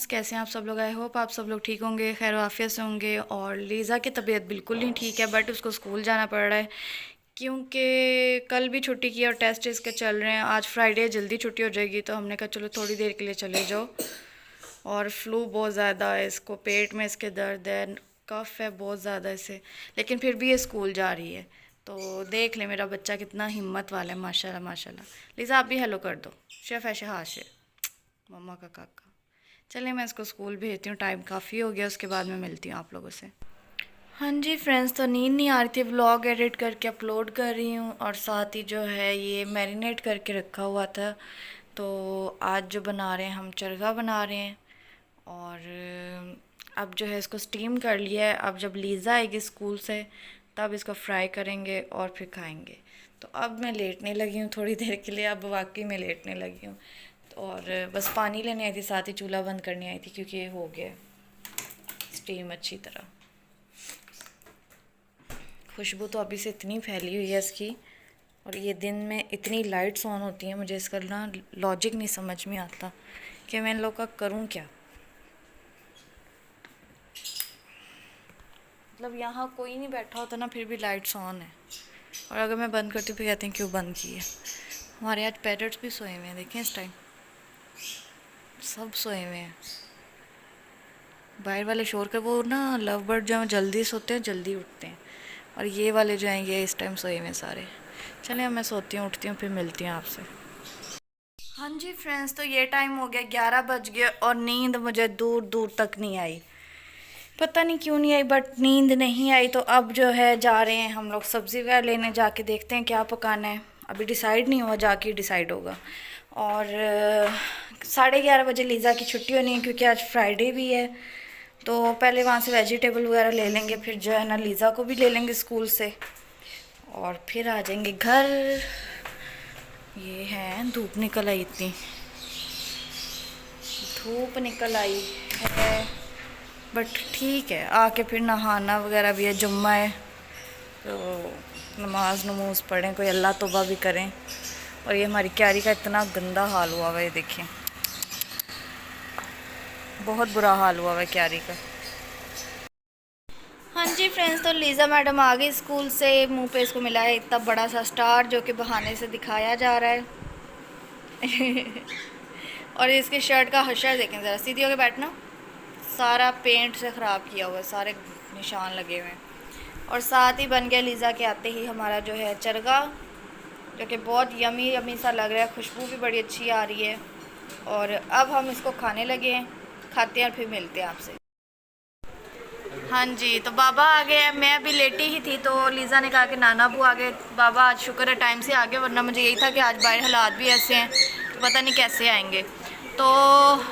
Friends, कैसे हैं आप सब लोग। आई होप आप सब लोग ठीक होंगे, खैर आफियत से होंगे। और लीज़ा की तबीयत बिल्कुल नहीं ठीक है, बट उसको स्कूल जाना पड़ रहा है क्योंकि कल भी छुट्टी की और टेस्ट इसके चल रहे हैं। आज फ्राइडे जल्दी छुट्टी हो जाएगी, तो हमने कहा चलो थोड़ी देर के लिए चले जाओ। और फ्लू बहुत ज़्यादा है इसको, पेट में इसके दर्द है, कफ है बहुत ज़्यादा इसे, लेकिन फिर भी ये स्कूल जा रही है। तो देख ले मेरा बच्चा कितना हिम्मत वाला है, माशाल्लाह माशाल्लाह। लीज़ा आप भी हेलो कर दो, शेफ़ है शहाशे मम्मा का काका। चलिए मैं इसको स्कूल भेजती हूँ, टाइम काफ़ी हो गया, उसके बाद मैं मिलती हूँ आप लोगों से। हाँ जी फ्रेंड्स, तो नींद नहीं आ रही थी, व्लॉग एडिट करके अपलोड कर रही हूँ और साथ ही जो है ये मैरिनेट करके रखा हुआ था। तो आज जो बना रहे हैं हम चरगा बना रहे हैं। और अब जो है इसको स्टीम कर लिया है। अब जब लीज़ा आएगी स्कूल से तब इसको फ्राई करेंगे और फिर खाएंगे। तो अब मैं लेटने लगी हूँ थोड़ी देर के लिए, अब वाकई में लेटने लगी हूँ। और बस पानी लेने आई थी, साथ ही चूल्हा बंद करने आई थी क्योंकि ये हो गया स्टीम अच्छी तरह। खुशबू तो अभी से इतनी फैली हुई है इसकी, और ये दिन में इतनी लाइट्स ऑन होती हैं, मुझे इसका ना लॉजिक नहीं समझ में आता कि मैं इन लोग का करूँ क्या। मतलब यहाँ कोई नहीं बैठा होता ना, फिर भी लाइट्स ऑन है, और अगर मैं बंद करती हूँ फिर कहते हैं क्यों बंद की है। हमारे आज पैरट्स भी सोए हुए हैं, देखें इस टाइम सब सोए हुए हैं। बाहर वाले शोर कर, वो ना लव बर्ड जो जल्दी सोते हैं जल्दी उठते हैं, और ये वाले जो हैं ये इस टाइम सोए हुए हैं सारे। चलिए मैं सोती हूँ, उठती हूँ, फिर मिलती हूँ आपसे। हाँ जी फ्रेंड्स, तो ये टाइम हो गया 11 बज गए और नींद मुझे दूर दूर तक नहीं आई। पता नहीं क्यों नहीं आई, बट नींद नहीं आई। तो अब जो है जा रहे हैं हम लोग सब्ज़ी वगैरह लेने, जाके देखते हैं क्या पकाना है। अभी डिसाइड नहीं हुआ, जाके डिसाइड होगा। और 11:30 बजे लीज़ा की छुट्टी होनी है क्योंकि आज फ्राइडे भी है। तो पहले वहाँ से वेजिटेबल वगैरह ले लेंगे, फिर जो है ना लीज़ा को भी ले लेंगे स्कूल से, और फिर आ जाएंगे घर। ये है धूप निकल आई, इतनी धूप निकल आई है, बट ठीक है। आके फिर नहाना वगैरह भी है, जुम्मा है तो नमाज नमूज पढ़ें, कोई अल्लाह तौबा भी करें। और ये हमारी क्यारी का इतना गंदा हाल हुआ हुआ है, देखें बहुत बुरा हाल हुआ हुआ है क्यारी का। हाँ जी फ्रेंड्स, तो लीज़ा मैडम आ गई स्कूल से। मुंह पे इसको मिला है इतना बड़ा सा स्टार जो कि बहाने से दिखाया जा रहा है। और इसके शर्ट का हशर देखें ज़रा, सीधी होकर बैठना, सारा पेंट से ख़राब किया हुआ है, सारे निशान लगे हुए हैं। और साथ ही बन गया लीज़ा के आते ही हमारा जो है चरगा, जो कि बहुत यमी यमी सा लग रहा है, खुशबू भी बड़ी अच्छी आ रही है। और अब हम इसको खाने लगे हैं, खाते हैं और फिर मिलते हैं आपसे। हाँ जी, तो बाबा आ गए हैं, मैं अभी लेटी ही थी तो लीज़ा ने कहा कि नाना अबू आ गए। बाबा आज शुक्र है टाइम से आ गए, वरना मुझे यही था कि आज बाहर हालात भी ऐसे हैं तो पता नहीं कैसे आएंगे। तो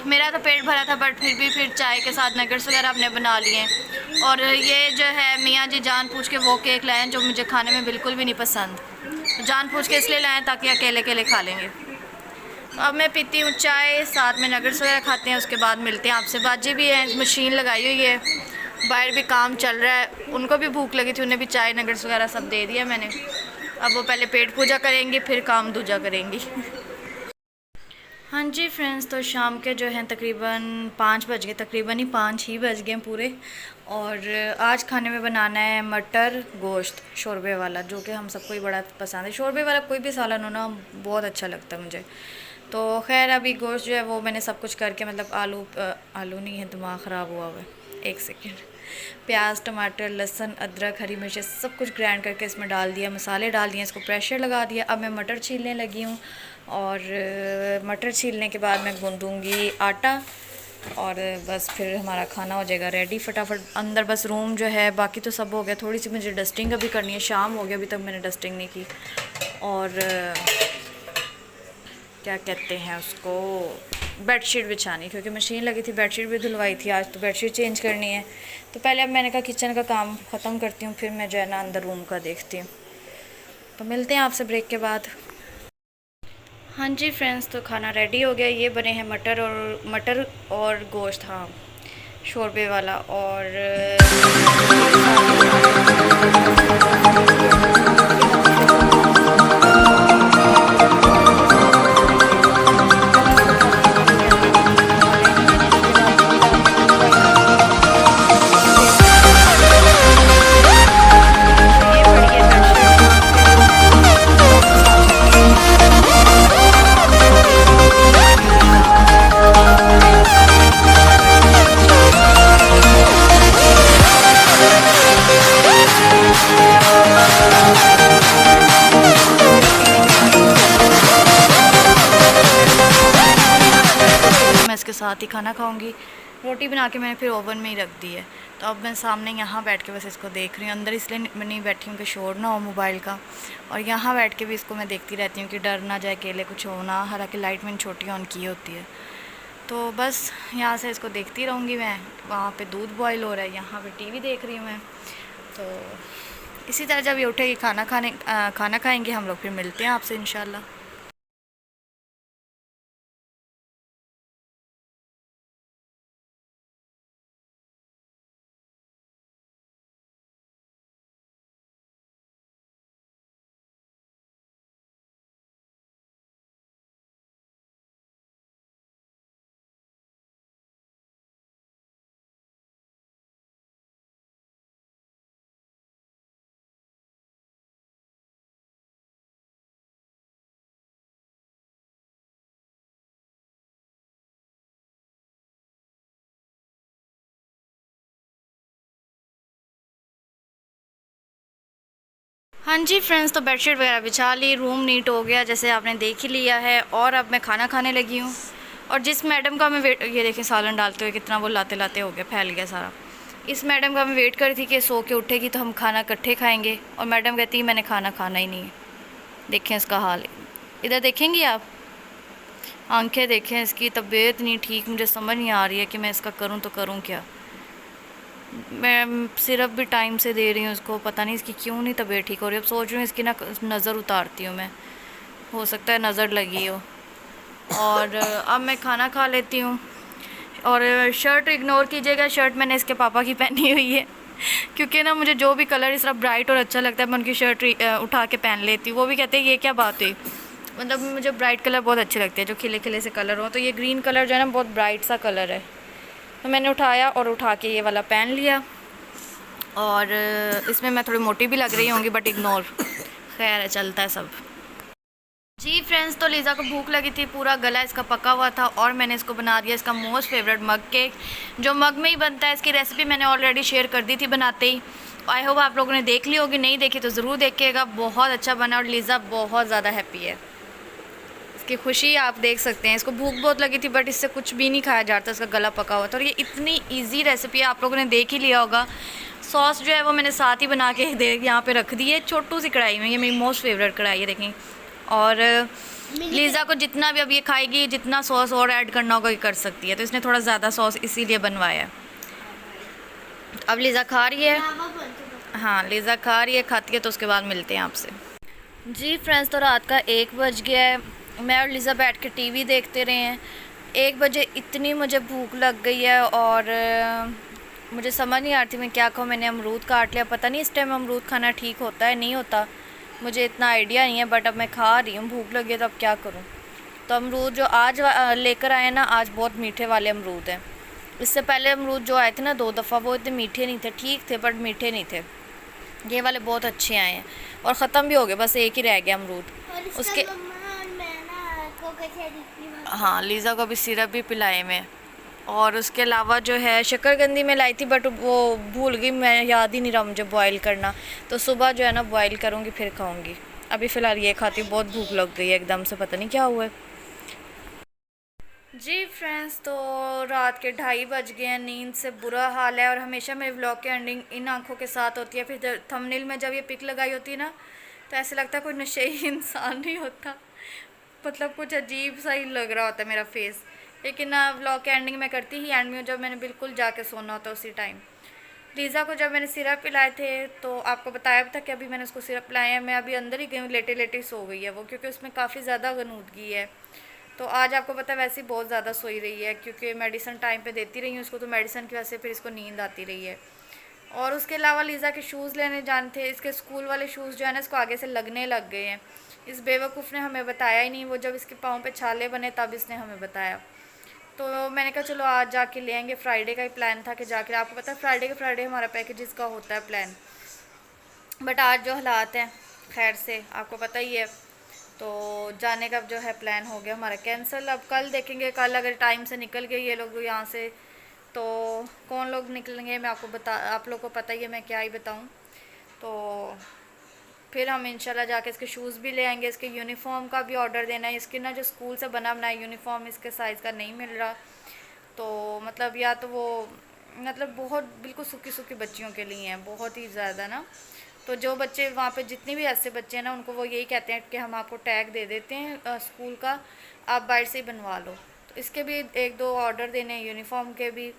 मेरा तो पेट भरा था, बट फिर चाय के साथ नगेट्स वगैरह हमने बना लिए। और ये जो है मियाँ जी जान पूछ के वो केक लाए हैं जो मुझे खाने में बिल्कुल भी नहीं पसंद, तो जान पूछ के इसलिए लाएँ ताकि अकेले अकेले खा लेंगे। तो अब मैं पीती हूँ चाय, साथ में नगेट्स वगैरह खाते हैं, उसके बाद मिलते हैं आपसे। बाजी भी है, मशीन लगाई हुई है, बाहर भी काम चल रहा है, उनको भी भूख लगी थी, उन्हें भी चाय नगेट्स वगैरह सब दे दिया मैंने। अब वो पहले पेट पूजा करेंगी फिर काम दूजा करेंगी। हाँ जी फ्रेंड्स, तो शाम के जो हैं तकरीबन 5 बज गए, तकरीबन ही 5 ही बज गए पूरे। और आज खाने में बनाना है मटर गोश्त शोरबे वाला, जो कि हम सबको ही बड़ा पसंद है। शोरबे वाला कोई भी सालन हो ना बहुत अच्छा लगता है मुझे। तो खैर अभी गोश्त जो है वो मैंने सब कुछ करके, मतलब आलू नहीं है, दिमाग ख़राब हुआ है, एक सेकेंड। प्याज टमाटर लहसुन अदरक हरी मिर्च सब कुछ ग्राइंड करके इसमें डाल दिया, मसाले डाल दिए, इसको प्रेशर लगा दिया। अब मैं मटर छीलने लगी हूँ, और मटर छीलने के बाद मैं गूँधूँगी आटा, और बस फिर हमारा खाना हो जाएगा रेडी फटाफट। अंदर बस रूम जो है बाकी तो सब हो गया, थोड़ी सी मुझे डस्टिंग अभी करनी है, शाम हो गया अभी तक मैंने डस्टिंग नहीं की। और क्या कहते हैं उसको, बेडशीट बिछानी, क्योंकि मशीन लगी थी, बेडशीट भी धुलवाई थी आज, तो बेडशीट चेंज करनी है। तो पहले अब मैंने कहा किचन का काम ख़त्म करती हूँ, फिर मैं जो है ना अंदर रूम का देखती हूँ। तो मिलते हैं आपसे ब्रेक के बाद। हाँ जी फ्रेंड्स, तो खाना रेडी हो गया। ये बने हैं मटर और गोश्त, हाँ शोरबे वाला। और उसके साथ ही खाना खाऊंगी। रोटी बना के मैंने फिर ओवन में ही रख दी है। तो अब मैं सामने यहाँ बैठ के बस इसको देख रही हूँ। अंदर इसलिए नहीं बैठी हूँ कि शोर ना हो मोबाइल का, और यहाँ बैठ के भी इसको मैं देखती रहती हूँ कि डर ना जाए, अकेले कुछ हो ना। हालांकि लाइट मैंने छोटी ऑन की होती है। तो बस यहाँ से इसको देखती रहूँगी मैं। वहाँ पे दूध बॉईल हो रहा है, यहाँ पे टीवी देख रही हूँ मैं। तो इसी तरह जब ये उठेगी खाना खाएंगे हम लोग, फिर मिलते हैं आपसे इंशाल्लाह। हाँ जी फ्रेंड्स, तो बेडशीट वगैरह बिछा ली, रूम नीट हो गया जैसे आपने देख ही लिया है। और अब मैं खाना खाने लगी हूँ। और जिस मैडम का मैं वेट, ये देखें सालन डालते हुए कितना वो लाते लाते हो गया, फैल गया सारा। इस मैडम का मैं वेट कर रही थी कि सो के उठेगी तो हम खाना इकट्ठे खाएंगे, और मैडम कहती है मैंने खाना खाना ही नहीं है। देखें इसका हाल, इधर देखेंगी आप, आंखें देखें, इसकी तबीयत नहीं ठीक। मुझे समझ नहीं आ रही है कि मैं इसका करूँ तो करूँ क्या। मैं सिरप भी टाइम से दे रही हूँ उसको, पता नहीं इसकी क्यों नहीं तबीयत ठीक हो रही। अब सोच रही हूँ इसकी ना नज़र उतारती हूँ मैं, हो सकता है नज़र लगी हो। और अब मैं खाना खा लेती हूँ। और शर्ट इग्नोर कीजिएगा, शर्ट मैंने इसके पापा की पहनी हुई है क्योंकि ना मुझे जो भी कलर इस तरह ब्राइट और अच्छा लगता है मैं उनकी शर्ट उठा के पहन लेती हूँ। वो भी कहते हैं ये क्या बात है, मतलब मुझे ब्राइट कलर बहुत अच्छे लगते हैं, जो खिले खिले से कलर हो। तो ये ग्रीन कलर जो है ना बहुत ब्राइट सा कलर है, तो मैंने उठाया और उठा के ये वाला पहन लिया। और इसमें मैं थोड़ी मोटी भी लग रही होंगी, बट इग्नोर, खैर है, चलता है सब। जी फ्रेंड्स, तो लीज़ा को भूख लगी थी, पूरा गला इसका पका हुआ था, और मैंने इसको बना दिया इसका मोस्ट फेवरेट मग केक, जो मग में ही बनता है। इसकी रेसिपी मैंने ऑलरेडी शेयर कर दी थी बनाते ही। आई होप आप लोगों ने देख ली होगी, नहीं देखी तो ज़रूर देखिएगा। बहुत अच्छा बना और लीज़ा बहुत ज़्यादा हैप्पी है। इसकी खुशी आप देख सकते हैं। इसको भूख बहुत लगी थी बट इससे कुछ भी नहीं खाया जाता, इसका गला पका हुआ था। और ये इतनी ईजी रेसिपी है, आप लोगों ने देख ही लिया होगा। सॉस जो है वो मैंने साथ ही बना के यहाँ पे रख दी है, छोटू सी कढ़ाई में। ये मेरी मोस्ट फेवरेट कढ़ाई है, देखें। और लीज़ा को जितना भी अब ये खाएगी, जितना सॉस और ऐड करना होगा ये कर सकती है, तो इसने थोड़ा ज़्यादा सॉस इसीलिए बनवाया है। अब लीज़ा खा रही है, हाँ लीज़ा खा रही है, खाती है तो उसके बाद मिलते हैं आपसे। जी फ्रेंड्स, तो रात का 1 बज गया है। मैं और लीज़ा बैठ के टीवी देखते रहे हैं। 1 बजे इतनी मुझे भूख लग गई है, और मुझे समझ नहीं आ रही थी मैं क्या खाऊँ। मैंने अमरूद काट लिया, पता नहीं इस टाइम अमरूद खाना ठीक होता है नहीं होता, मुझे इतना आइडिया नहीं है, बट अब मैं खा रही हूँ, भूख लगी है तो अब क्या करूँ। तो अमरूद जो आज लेकर आए ना, आज बहुत मीठे वाले अमरूद हैं। इससे पहले अमरूद जो आए थे ना 2 दफ़ा, वो इतने मीठे नहीं थे, ठीक थे बट मीठे नहीं थे। ये वाले बहुत अच्छे आए हैं, और ख़त्म भी हो गए, बस एक ही रह गया अमरूद उसके। हाँ, लीज़ा को भी सिरप भी पिलाए मैं। और उसके अलावा जो है शक्करकंदी में लाई थी, बट वो भूल गई, मैं याद ही नहीं रहा मुझे बॉईल करना। तो सुबह जो है ना बॉईल करूँगी फिर खाऊँगी। अभी फ़िलहाल ये खाती हूँ, बहुत भूख लग गई है एकदम से, पता नहीं क्या हुआ है। जी फ्रेंड्स, तो रात के 2:30 बज गए हैं, नींद से बुरा हाल है। और हमेशा मेरे व्लॉग की एंडिंग इन आंखों के साथ होती है। फिर थंबनेल में जब ये पिक लगाई होती है ना, तो ऐसे लगता है कोई नशेई इंसान नहीं होता, मतलब कुछ अजीब सा ही लग रहा होता है मेरा फेस। लेकिन व्लॉग की एंडिंग में करती ही एंड में हूँ, जब मैंने बिल्कुल जाके सोना होता है उसी टाइम। लीज़ा को जब मैंने सिरप पिलाए थे तो आपको बताया भी था कि अभी मैंने उसको सिरप पिलाया है। मैं अभी अंदर ही गई हूँ, लेटे लेटे सो गई है वो, क्योंकि उसमें काफ़ी ज़्यादा गनूदगी है। तो आज आपको पता है वैसे ही बहुत ज़्यादा सोई रही है, क्योंकि मेडिसिन टाइम पे देती रही हूँ उसको, तो मेडिसिन की वजह से फिर इसको नींद आती रही है। और उसके अलावा लीज़ा के शूज़ लेने जाने थे। इसके स्कूल वाले शूज़ जो है ना, इसको आगे से लगने लग गए हैं। इस बेवकूफ़ ने हमें बताया ही नहीं, वो जब इसके पाँव पे छाले बने तब इसने हमें बताया। तो मैंने कहा चलो आज जाके ले आएंगे। फ्राइडे का ही प्लान था कि जाके, आपको पता है फ्राइडे के फ्राइडे हमारा पैकेजेस का होता है प्लान, बट आज जो हालात हैं खैर से आपको पता ही है, तो जाने का जो है प्लान हो गया हमारा कैंसिल। अब कल देखेंगे, कल अगर टाइम से निकल गए ये लोग यहाँ से, तो कौन लोग निकलेंगे मैं आपको आप लोग को पता ही है, मैं क्या ही बताऊँ। तो फिर हम इंशाल्लाह जाके इसके शूज़ भी ले आएंगे। इसके यूनिफॉर्म का भी ऑर्डर देना है। इसके ना जो स्कूल से बना बनाया यूनिफॉर्म इसके साइज़ का नहीं मिल रहा, तो मतलब या तो वो मतलब बहुत बिल्कुल सूखी सूखी बच्चियों के लिए हैं, बहुत ही ज़्यादा ना। तो जो बच्चे वहाँ पे जितने भी ऐसे बच्चे हैं ना, उनको वो यही कहते हैं कि हम आपको टैग दे देते हैं स्कूल का, आप बाहर से ही बनवा लो। तो इसके भी एक दो ऑर्डर देने हैं, यूनिफॉर्म के भी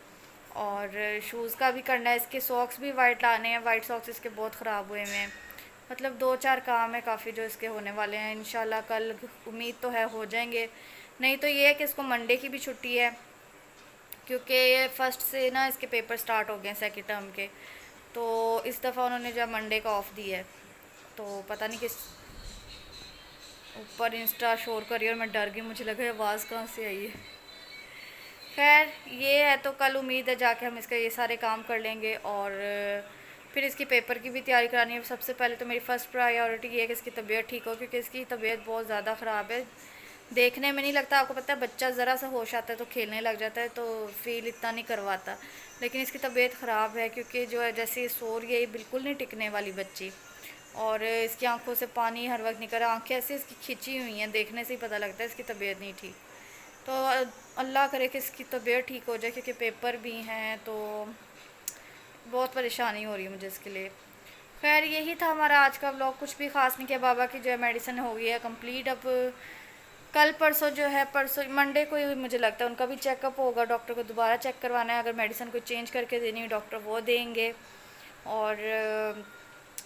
और शूज़ का भी करना है। इसके सॉक्स भी वाइट लाने हैं, वाइट सॉक्स इसके बहुत ख़राब हुए हुए हैं। मतलब दो चार काम है काफ़ी जो इसके होने वाले हैं। इंशाल्लाह कल उम्मीद तो है हो जाएंगे, नहीं तो ये है कि इसको मंडे की भी छुट्टी है, क्योंकि ये फर्स्ट से ना इसके पेपर स्टार्ट हो गए हैं सेकेंड टर्म के। तो इस दफ़ा उन्होंने जब मंडे का ऑफ दिया है, तो पता नहीं किस ऊपर इंस्टा शोर करी और मैं डर गई, मुझे लगा आवाज़ कहाँ से आई है। खैर ये है, तो कल उम्मीद है जाके हम इसके ये सारे काम कर लेंगे और फिर इसकी पेपर की भी तैयारी करानी है। सबसे पहले तो मेरी फ़र्स्ट प्रायोरिटी ये है कि इसकी तबीयत ठीक हो, क्योंकि इसकी तबीयत बहुत ज़्यादा ख़राब है। देखने में नहीं लगता, आपको पता है बच्चा ज़रा सा होश आता है तो खेलने लग जाता है, तो फील इतना नहीं करवाता, लेकिन इसकी तबीयत ख़राब है क्योंकि जो है जैसे सो रही है ये बिल्कुल नहीं टिकने वाली बच्ची। और इसकी आंखों से पानी हर वक्त निकल रहा, आँखें ऐसे इसकी खिंची हुई हैं, देखने से ही पता लगता है इसकी तबीयत नहीं ठीक। तो अल्लाह करे कि इसकी तबीयत ठीक हो जाए, क्योंकि पेपर भी हैं तो बहुत परेशानी हो रही है मुझे इसके लिए। खैर यही था हमारा आज का व्लॉग, कुछ भी ख़ास नहीं किया। बाबा की जो है मेडिसिन हो गई है कंप्लीट। अब कल परसों जो है, परसों मंडे को ही मुझे लगता है उनका भी चेकअप होगा, डॉक्टर को दोबारा चेक करवाना है। अगर मेडिसिन कोई चेंज करके देनी है डॉक्टर वो देंगे। और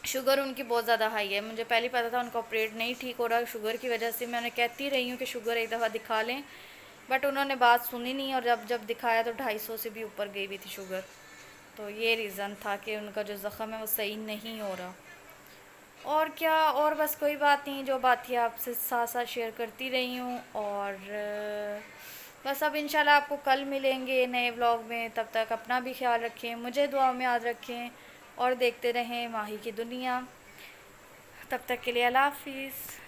शुगर उनकी बहुत ज़्यादा हाई है, मुझे पहले पता था उनका ऑपरेट नहीं ठीक हो रहा शुगर की वजह से। मैं उन्हें कहती रही हूँ कि शुगर एक दफ़ा दिखा लें, बट उन्होंने बात सुनी नहीं, और जब जब दिखाया तो 250 से भी ऊपर गई हुई थी शुगर। तो ये रीज़न था कि उनका जो ज़ख़म है वो सही नहीं हो रहा। और क्या, और बस कोई बात नहीं, जो बात थी आपसे साथ साथ शेयर करती रही हूँ। और बस अब इंशाल्लाह आपको कल मिलेंगे नए व्लॉग में। तब तक अपना भी ख्याल रखें, मुझे दुआ में याद रखें और देखते रहें माही की दुनिया। तब तक के लिए अल्लाह हाफिज़।